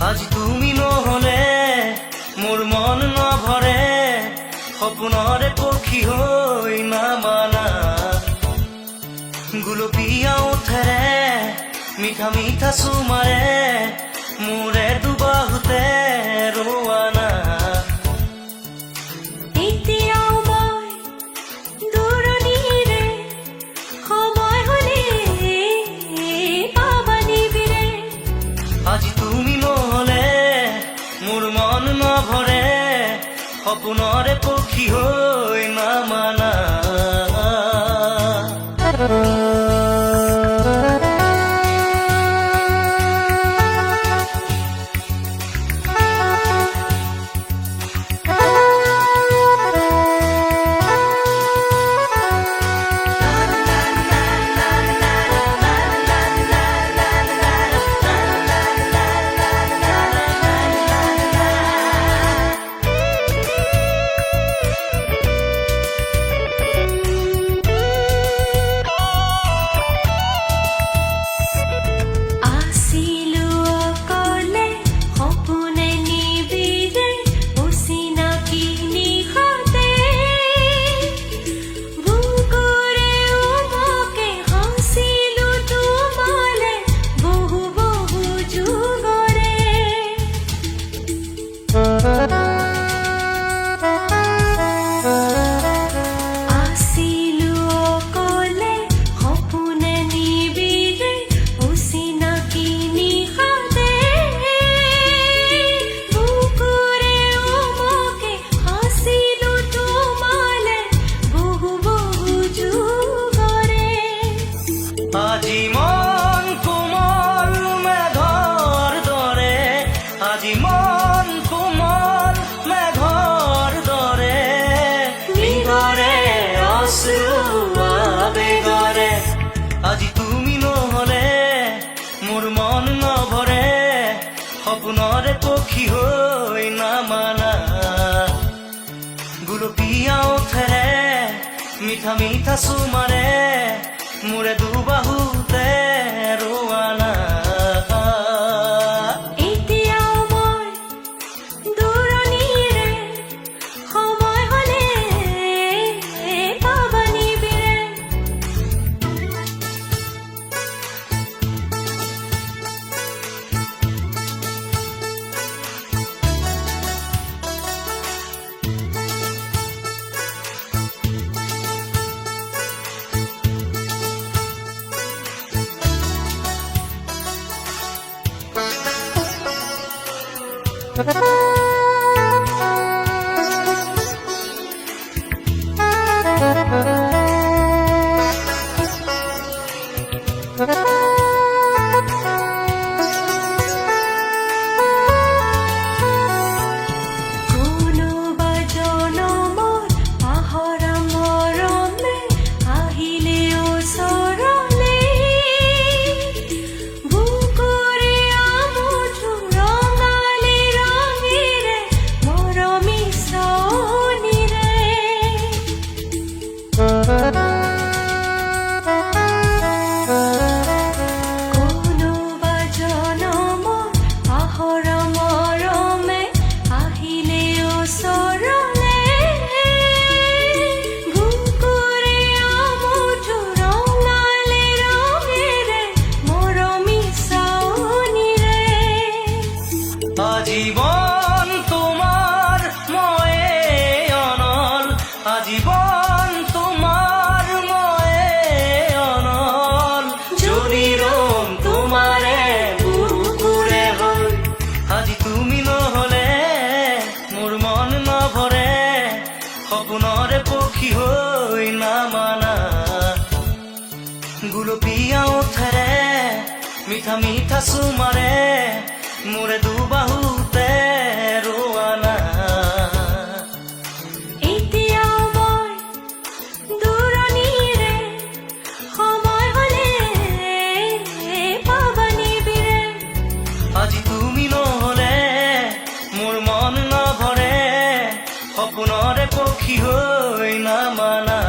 আজি তুমি নহলে মোৰ মন নভৰে, সপোনৰে পক্ষী হৈ নামানা। গুলপীয়া ওঠেৰে মিঠা মিঠা চুমাৰে মোৰে দুবাহুতে ৰোৱানা। আজি তুমি নহলে মোৰ মন নভৰে, সপোনৰে পক্ষী হৈ নামানা। আজি মন কোমল মেঘৰ দৰে, আজি মন কোমল মেঘৰ দৰে, নিগৰে অশ্ৰু আবেগৰে। আজি তুমি নহলে মোৰ মন নভৰে, সপোনৰে পক্ষী হৈ নামানা। গুলপীয়া ওঠেৰে মিঠা মিঠা চুমাৰে মোৰে দুবাহুতে ৰোৱানা। গুলপীয়া ওঠেৰে মিঠা মিঠা চুমাৰে মোৰে দুবাহুতে ৰোৱা না এতিয়াও মই দূৰণিৰে সময় হ'লে পাবা নিবিৰে আজি তুমি নহ'লে মোৰ মন নভৰে সপোনৰে পক্ষী হৈ নামানা